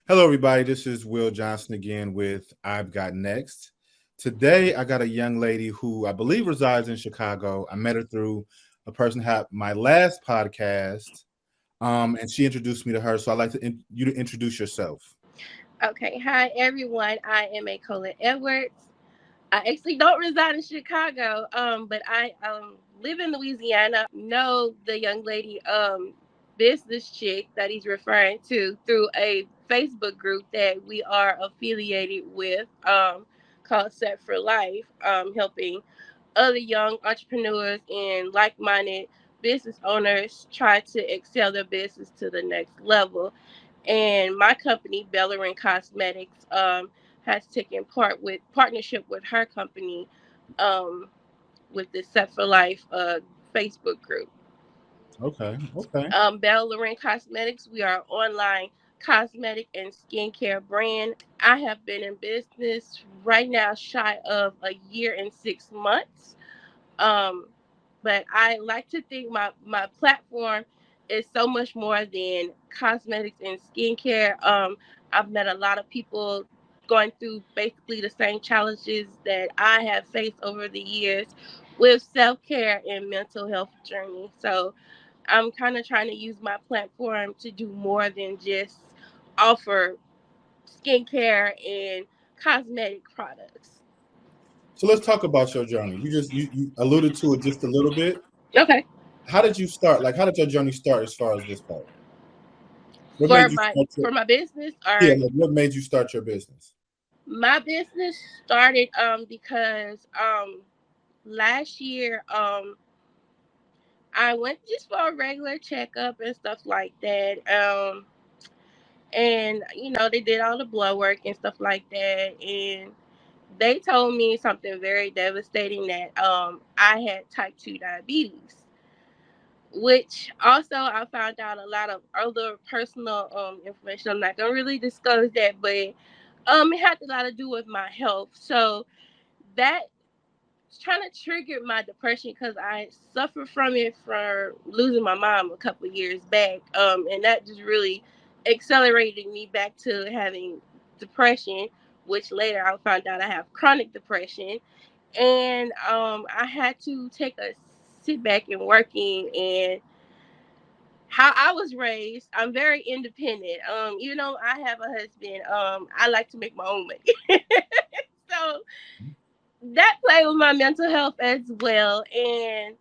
Hello, everybody. This is Will Johnson again with I've Got Next. Today, I got a young lady who I believe resides in Chicago. I met her through a person who had my last podcast, and she introduced me to her. So I'd like you to introduce yourself. Okay, hi everyone. I am a Colin Edwards. I actually don't reside in Chicago, but I live in Louisiana. Know the young lady, business chick that he's referring to through a Facebook group that we are affiliated with, called Set for Life, helping other young entrepreneurs and like-minded business owners try to excel their business to the next level. And my company, Bellerin Cosmetics, has taken partnership with her company, um, with the Set for Life Facebook group. Okay. Okay. Bellerin Cosmetics, we are an online cosmetic and skincare brand. I have been in business right now shy of a year and 6 months. Um, but I like to think my platform is so much more than cosmetics and skincare. I've met a lot of people going through basically the same challenges that I have faced over the years with self care and mental health journey. So I'm kind of trying to use my platform to do more than just offer skincare and cosmetic products. So let's talk about your journey. You alluded to it just a little bit. Okay. How did you start? Like, how did your journey start as far as this part? What For made you my start your for my business, Yeah? or Like, what made you start your business? my business started because last year I went just for a regular checkup and stuff like that. And they did all the blood work and stuff like that, and they told me something very devastating, that I had type 2 diabetes, which also I found out a lot of other personal information. I'm not gonna really disclose that, but it had a lot to do with my health. So that trying to trigger my depression, because I suffered from it for losing my mom a couple of years back, and that just really accelerated me back to having depression, which later I found out I have chronic depression. And I had to take a sit back and working, and how I was raised, I'm very independent. Even though I have a husband, I like to make my own money. So that played with my mental health as well. And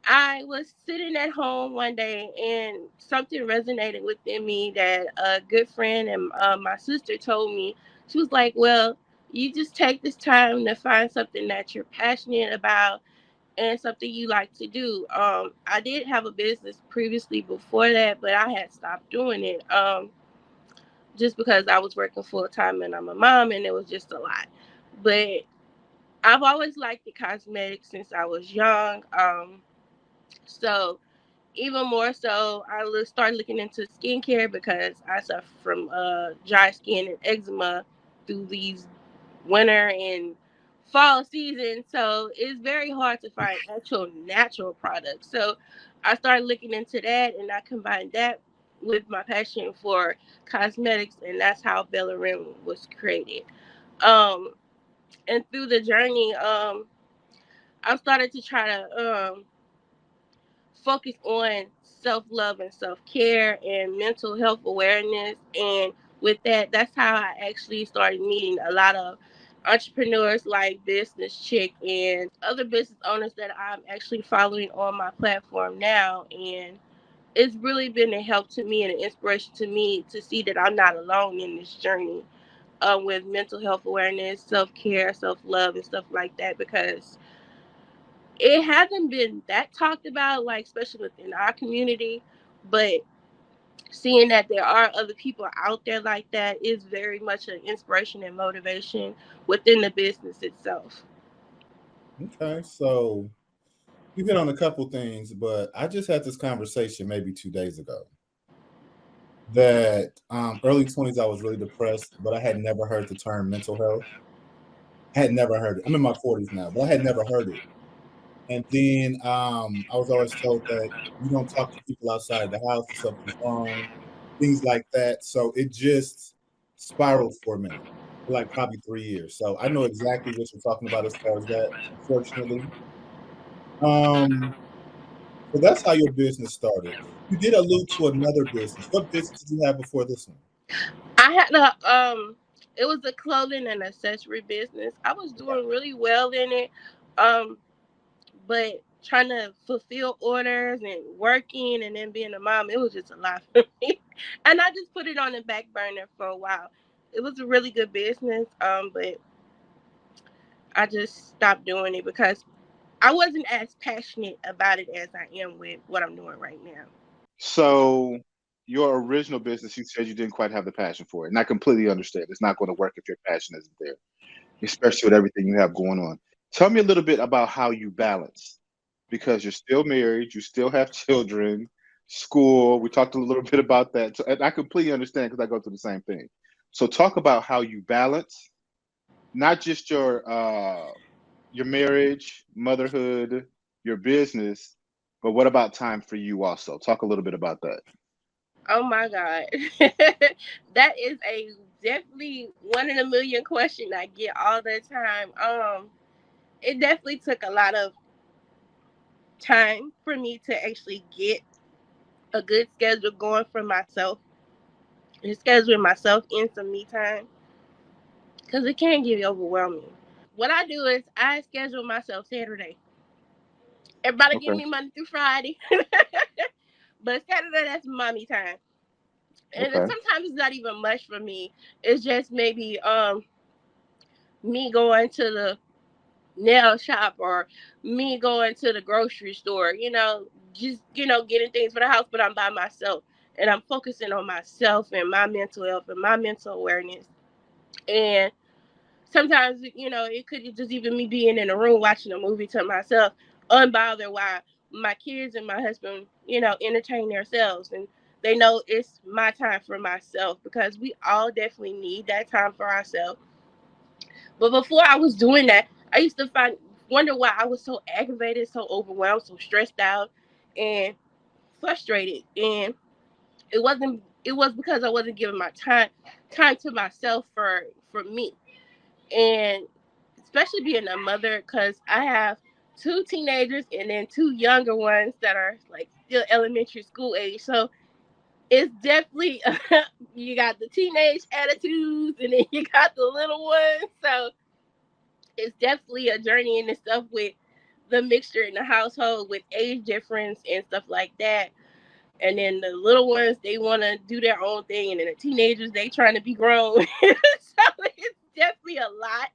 I was sitting at home one day, and something resonated within me that a good friend and my sister told me. She was like, "Well, you just take this time to find something that you're passionate about and something you like to do." I did have a business previously before that, but I had stopped doing it, just because I was working full time and I'm a mom, and it was just a lot. But I've always liked the cosmetics since I was young. So even more so, started looking into skincare because I suffer from dry skin and eczema through these winter and fall season. So it's very hard to find actual natural products. So I started looking into that, and I combined that with my passion for cosmetics, and that's how Bellerin was created. Um, and through the journey, I started to try to focus on self love and self care and mental health awareness. And with that, that's how I actually started meeting a lot of entrepreneurs like Business Chick and other business owners that I'm actually following on my platform now. And it's really been a help to me and an inspiration to me to see that I'm not alone in this journey, with mental health awareness, self care, self love, and stuff like that, because it hasn't been that talked about, like especially within our community. But seeing that there are other people out there like that is very much an inspiration and motivation within the business itself. Okay, so you hit on a couple things, but I just had this conversation maybe 2 days ago that early 20s I was really depressed, but I had never heard the term mental health. I had never heard it. I'm in my 40s now, but I had never heard it. And then I was always told that you don't talk to people outside the house if something's wrong, things like that. So it just spiraled for a minute, for like probably 3 years. So I know exactly what you're talking about as far as that, unfortunately. Um, so that's how your business started. You did allude to another business. What business did you have before this one? I had it was a clothing and accessory business. I was doing really well in it. Um, but trying to fulfill orders and working and then being a mom, it was just a lot for me. And I just put it on the back burner for a while. It was a really good business, but I just stopped doing it because I wasn't as passionate about it as I am with what I'm doing right now. So your original business, you said you didn't quite have the passion for it, and I completely understand. It's not going to work if your passion isn't there, especially with everything you have going on. Tell me a little bit about how you balance, because you're still married, you still have children, school. We talked a little bit about that, so, and I completely understand because I go through the same thing. So talk about how you balance not just your marriage, motherhood, your business, but what about time for you also? Talk a little bit about that. Oh my God. That is a definitely one in a million question I get all the time. It definitely took a lot of time for me to actually get a good schedule going for myself and scheduling myself in some me time because it can get overwhelming. What I do is I schedule myself Saturday. Everybody give Okay. me Monday through Friday, but Saturday that's mommy time. And Okay. sometimes it's not even much for me. It's just maybe me going to the nail shop or me going to the grocery store. Just getting things for the house, but I'm by myself and I'm focusing on myself and my mental health and my mental awareness. And sometimes, it could just even me being in a room watching a movie to myself, unbothered while my kids and my husband, entertain themselves. And they know it's my time for myself because we all definitely need that time for ourselves. But before I was doing that, I used to wonder why I was so aggravated, so overwhelmed, so stressed out, and frustrated. And it was because I wasn't giving my time to myself for me. And especially being a mother, because I have two teenagers and then two younger ones that are like still elementary school age. So it's definitely you got the teenage attitudes and then you got the little ones. So it's definitely a journey in itself with the mixture in the household with age difference and stuff like that. And then the little ones, they want to do their own thing, and then the teenagers, they trying to be grown. So it's definitely a lot.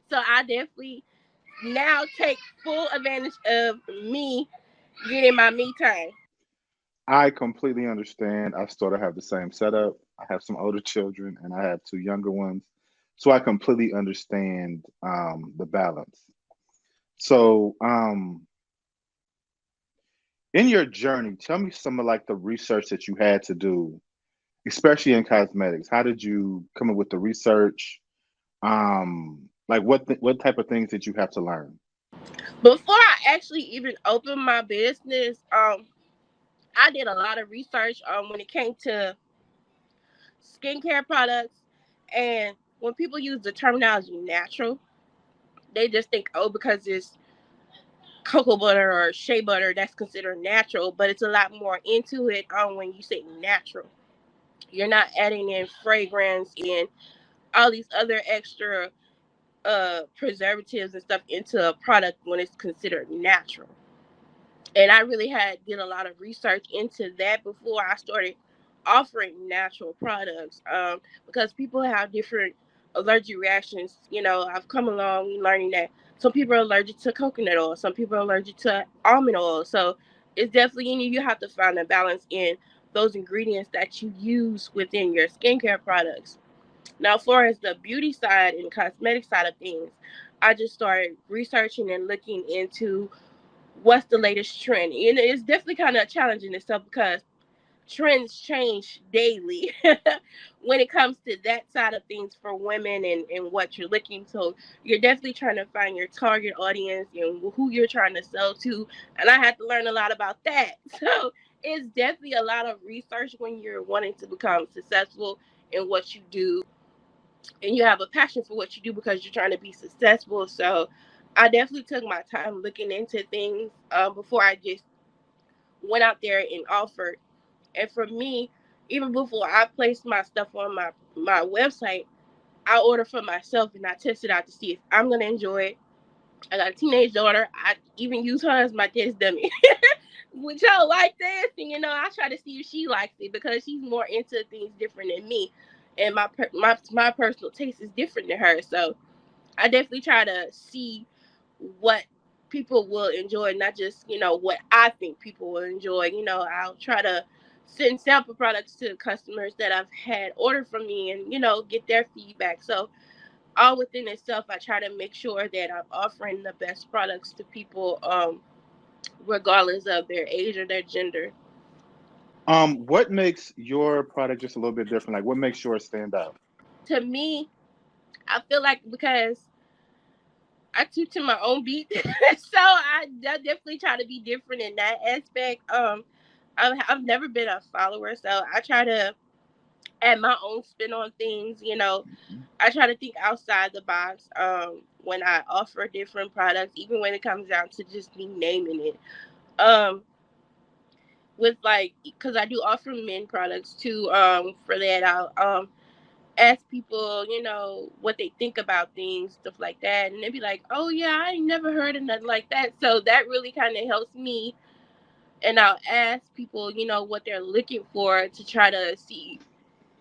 So I definitely now take full advantage of me getting my me time. I completely understand. I sort of have the same setup. I have some older children and I have two younger ones. So I completely understand the balance. So in your journey, tell me some of like the research that you had to do, especially in cosmetics. How did you come up with the research? Like what type of things did you have to learn? Before I actually even opened my business, I did a lot of research when it came to skincare products. And when people use the terminology natural, they just think, oh, because it's cocoa butter or shea butter, that's considered natural. But it's a lot more into it when you say natural. You're not adding in fragrance and all these other extra preservatives and stuff into a product when it's considered natural. And I really had did a lot of research into that before I started offering natural products, because people have different allergic reactions. I've come along learning that some people are allergic to coconut oil, some people are allergic to almond oil. So it's definitely you have to find a balance in those ingredients that you use within your skincare products. Now, as far as the beauty side and cosmetic side of things, I just started researching and looking into what's the latest trend. And it's definitely kind of challenging itself because trends change daily when it comes to that side of things for women and what you're looking. So you're definitely trying to find your target audience and who you're trying to sell to. And I had to learn a lot about that. So it's definitely a lot of research when you're wanting to become successful in what you do. and you have a passion for what you do because you're trying to be successful. So I definitely took my time looking into things before I just went out there and offered. And for me, even before I placed my stuff on my website, I order for myself and I test it out to see if I'm gonna enjoy it. I got a teenage daughter. I even use her as my test dummy. Would y'all like this? And I try to see if she likes it because she's more into things different than me, and my personal taste is different than her. So I definitely try to see what people will enjoy, not just what I think people will enjoy. I'll try to send sample products to customers that I've had order from me, and get their feedback. So all within itself, I try to make sure that I'm offering the best products to people, regardless of their age or their gender. What makes your product just a little bit different? Like, what makes yours stand out? To me, I feel like because I took to my own beat, so I definitely try to be different in that aspect. I've never been a follower, so I try to add my own spin on things. I try to think outside the box when I offer different products, even when it comes down to just me naming it. Um, with like, because I do offer men products too. For that, I'll ask people, what they think about things, stuff like that, and they'd be like, "Oh yeah, I ain't never heard of nothing like that." So that really kind of helps me, and I'll ask people, what they're looking for to try to see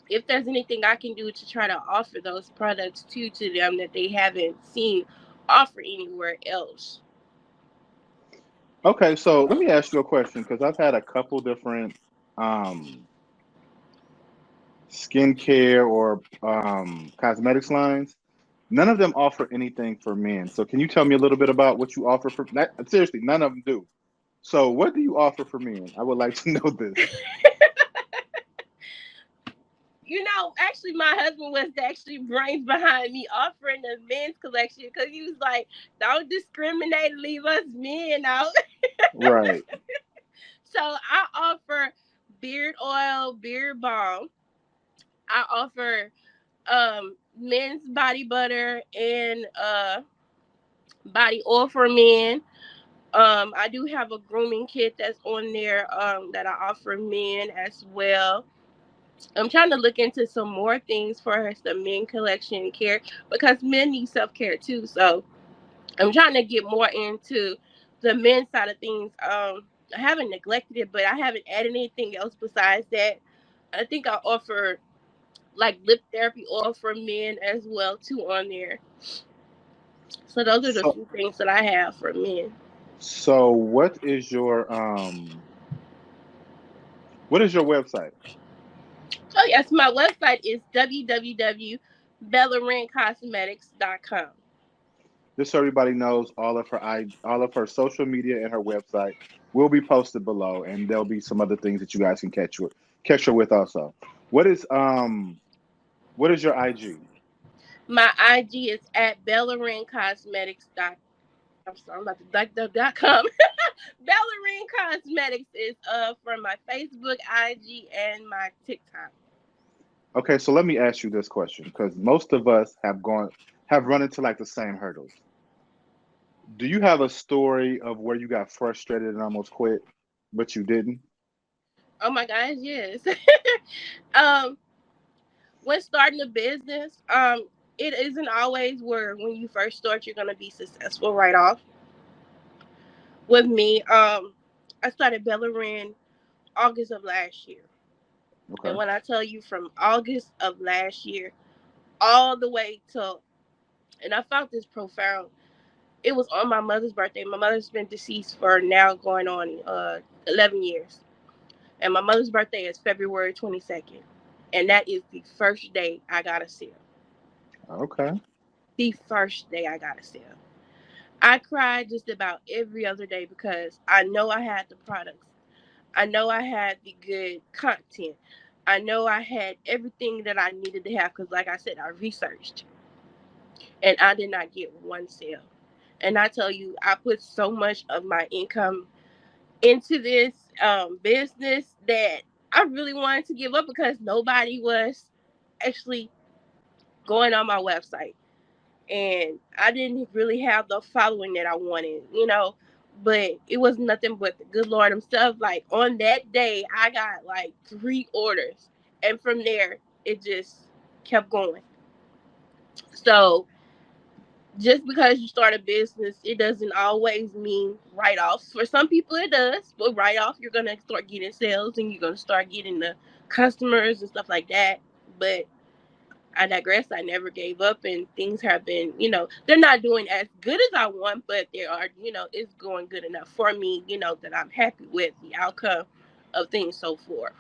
if there's anything I can do to try to offer those products to them that they haven't seen offer anywhere else. Okay, so let me ask you a question because I've had a couple different um, skincare or cosmetics lines. None of them offer anything for men. So can you tell me a little bit about what you offer for? Not, seriously, none of them do. So what do you offer for men? I would like to know this. Actually, my husband was the actually brains behind me offering the men's collection because he was like, "Don't discriminate, leave us men out." Right. So I offer beard oil, beard balm. I offer men's body butter and body oil for men. I do have a grooming kit that's on there that I offer men as well. I'm trying to look into some more things for the men collection care because men need self care too. So I'm trying to get more into the men's side of things. I haven't neglected it, but I haven't added anything else besides that. I think I offer like lip therapy oil for men as well too on there. So those are the So few things that I have for men. what is your website? Oh yes, my website is www.bellarincosmetics.com. Just so everybody knows, all of her social media and her website will be posted below, and there'll be some other things that you guys can catch her with also. What is what is your IG? My IG is at bellarincosmetics.com. I'm sorry, I'm about to duck.com. Ballerine Cosmetics is for my Facebook, IG, and my TikTok. Okay, so let me ask you this question because most of us have run into like the same hurdles. Do you have a story of where you got frustrated and almost quit, but you didn't? Oh my gosh, yes. um, when starting a business, it isn't always where when you first start you're gonna be successful right off. With me, I started Bellerin August of last year, and Okay. when I tell you from August of last year all the way till, and I found this profound. It was on my mother's birthday. My mother's been deceased for now going on 11 years. And my mother's birthday is February 22nd. And that is the first day I got a sale. Okay. The first day I got a sale. I cried just about every other day because I know I had the products. I know I had the good content. I know I had everything that I needed to have because, like I said, I researched and I did not get one sale. And I tell you, I put so much of my income into this business that I really wanted to give up because nobody was actually going on my website, and I didn't really have the following that I wanted, you know. But it was nothing but the good Lord Himself. Like on that day, I got like 3 orders, and from there, it just kept going. So just because you start a business, it doesn't always mean write offs. For some people, it does, but write off, you're gonna start getting sales and you're gonna start getting the customers and stuff like that. But I digress. I never gave up, and things have been, they're not doing as good as I want, but they are, it's going good enough for me, that I'm happy with the outcome of things so forth.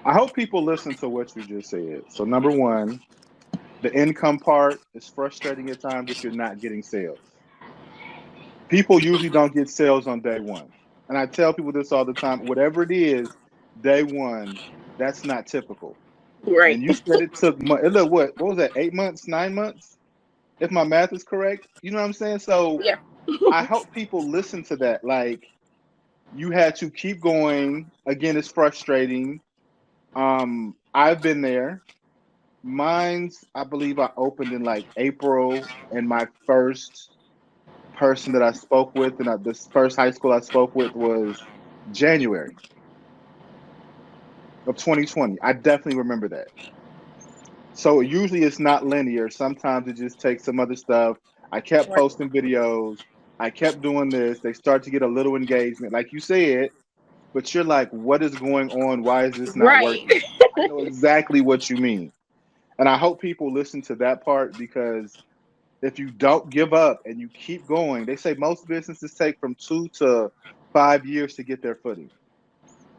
I hope people listen to what you just said. So, number one, the income part is frustrating at times if you're not getting sales. People usually don't get sales on day one. And I tell people this all the time, whatever it is, day one, that's not typical. Right. And you said it took look, what was that, 8 months, 9 months? If my math is correct. You know what I'm saying? So Yeah. I hope people listen to that. Like, you had to keep going. Again, it's frustrating. I've been there. Mine's, I believe I opened in like April, and my first person that I spoke with, and this first high school I spoke with was January of 2020. I definitely remember that. So usually it's not linear. Sometimes it just takes some other stuff. I kept Right. posting videos. I kept doing this. They start to get a little engagement, like you said, but you're like, what is going on? Why is this not Right. working? I know exactly what you mean. And I hope people listen to that part, because if you don't give up and you keep going, they say most businesses take from 2 to 5 years to get their footing,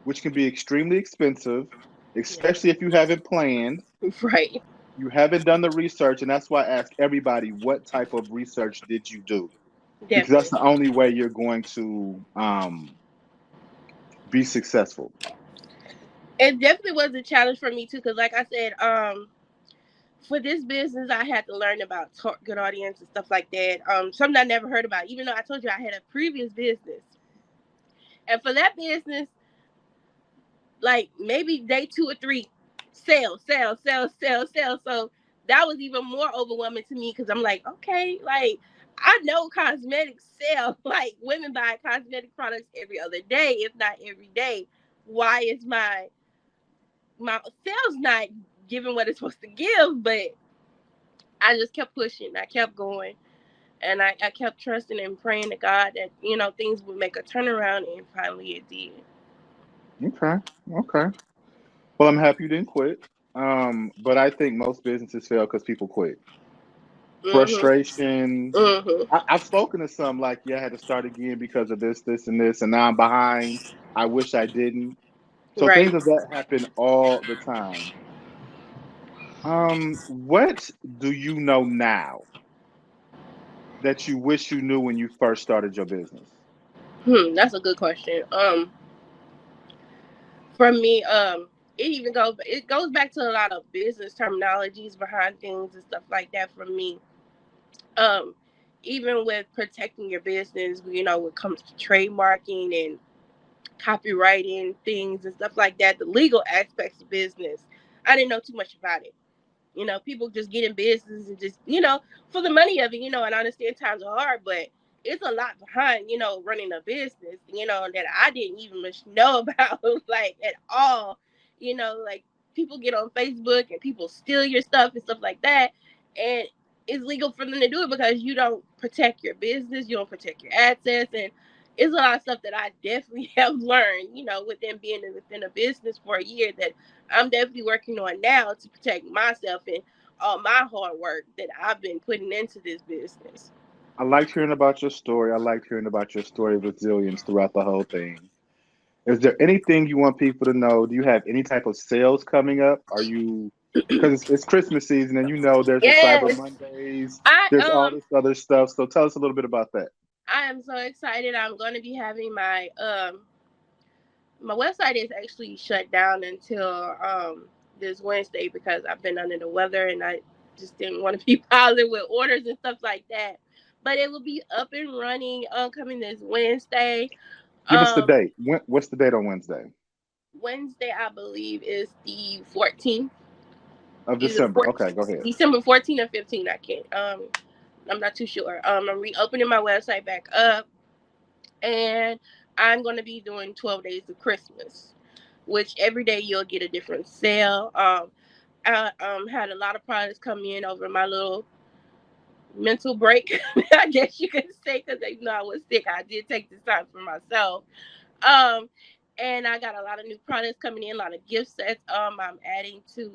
which can be extremely expensive, Yeah. especially if you haven't planned, Right. you haven't done the research. And that's why I ask everybody, what type of research did you do? Because that's Definitely. the only way you're going to be successful. It definitely was a challenge for me too, because like I said, for this business, I had to learn about target audience and stuff like that. Something I never heard about, even though I told you I had a previous business. And for that business, like maybe day 2 or 3, sales, sales, sales, sales, sales. So that was even more overwhelming to me because I'm like, okay, like I know cosmetics sell. Like women buy cosmetic products every other day, if not every day. Why is my sales not giving what it's supposed to give? But I just kept pushing. I kept going. And I kept trusting and praying to God that, things would make a turnaround, and finally it did. Okay. Okay. Well, I'm happy you didn't quit. But I think most businesses fail because people quit. Mm-hmm. Frustration. Mm-hmm. I've spoken to some like, yeah, I had to start again because of this, this, and this, and now I'm behind. I wish I didn't. So Right. things of that happen all the time. What do you know now that you wish you knew when you first started your business? That's a good question. For me, it goes back to a lot of business terminologies behind things and stuff like that for me. Um, Even with protecting your business, when it comes to trademarking and copywriting things and stuff like that, the legal aspects of business, I didn't know too much about it. People just get in business and just, for the money of it, and I understand times are hard, but it's a lot behind, running a business, that I didn't even much know about, like at all. Like people get on Facebook and people steal your stuff and stuff like that. And it's legal for them to do it because you don't protect your business, you don't protect your assets. And it's a lot of stuff that I definitely have learned, within being within a business for a year that I'm definitely working on now to protect myself and all my hard work that I've been putting into this business. I liked hearing about your story. I liked hearing about your story of resilience throughout the whole thing. Is there anything you want people to know? Do you have any type of sales coming up? Are you, because it's Christmas season, and there's the Cyber Yes, Mondays, I there's all this other stuff. So tell us a little bit about that. I am so excited. I'm going to be having my website is actually shut down until this Wednesday because I've been under the weather and I just didn't want to be bothered with orders and stuff like that. But it will be up and running coming this Wednesday. Give us the Um, date. What's the date on Wednesday? Wednesday, I believe, is the 14th. Of Either December. Okay, go ahead. December 14 or 15. I can't. I'm not too sure. I'm reopening my website back up, and I'm gonna be doing 12 days of Christmas, which every day you'll get a different sale. I had a lot of products come in over my little mental break, I guess you could say, because they know I was sick. I did take this time for myself. Um, and I got a lot of new products coming in, a lot of gift sets. I'm adding to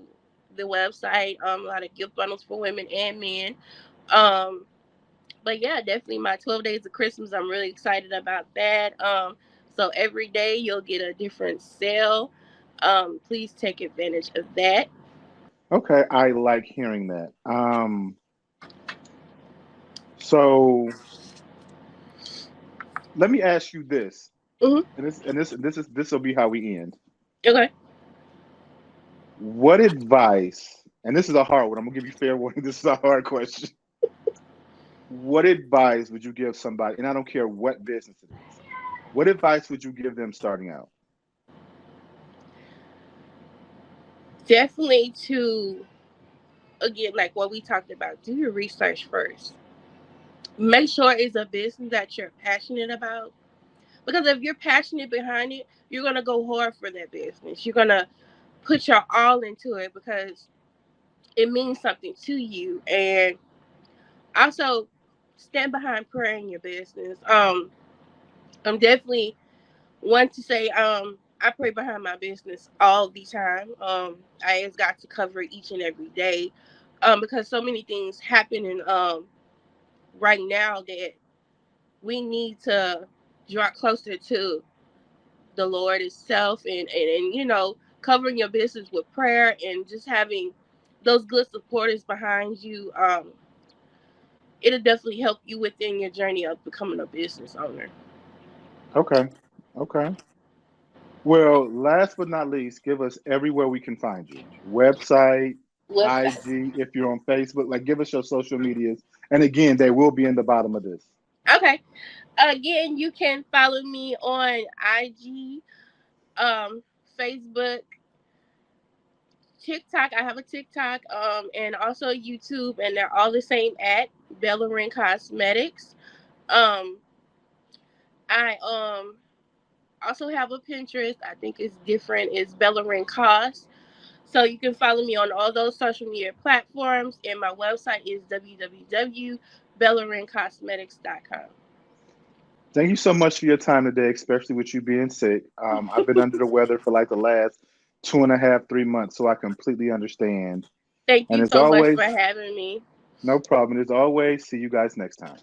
the website. A lot of gift bundles for women and men. Um, but yeah, definitely my 12 days of Christmas. I'm really excited about that. So every day you'll get a different sale. Please take advantage of that. Okay, I like hearing that. So let me ask you this, Hmm. this will be how we end. Okay. What advice, and this is a hard one, I'm gonna give you fair warning, this is a hard question. What advice would you give somebody, and I don't care what business it is, what advice would you give them starting out? Definitely to, again, like what we talked about, do your research first. Make sure it's a business that you're passionate about. Because if you're passionate behind it, you're gonna go hard for that business. You're gonna put your all into it because it means something to you. And also stand behind prayer in your business. I'm definitely one to say, I pray behind my business all the time. I ask God to cover it each and every day. Because so many things happening right now that we need to draw closer to the Lord itself, and covering your business with prayer and just having those good supporters behind you. It'll definitely help you within your journey of becoming a business owner. Okay, okay. Well, last but not least, give us everywhere we can find you. Website, Website. IG, if you're on Facebook, like give us your social medias. And again, they will be in the bottom of this. Okay. Again, you can follow me on IG, Facebook, TikTok. I have a TikTok, and also YouTube, and they're all the same at Bellerin Cosmetics. Um, I also have a Pinterest. I think it's different. It's Bellerin Cos. So you can follow me on all those social media platforms, and my website is www.bellerincosmetics.com. Thank you so much for your time today, especially with you being sick. I've been under the weather for like the last 2.5, 3 months, so I completely understand. Thank And you as so much for always, having me. no problem. As always, see you guys next time.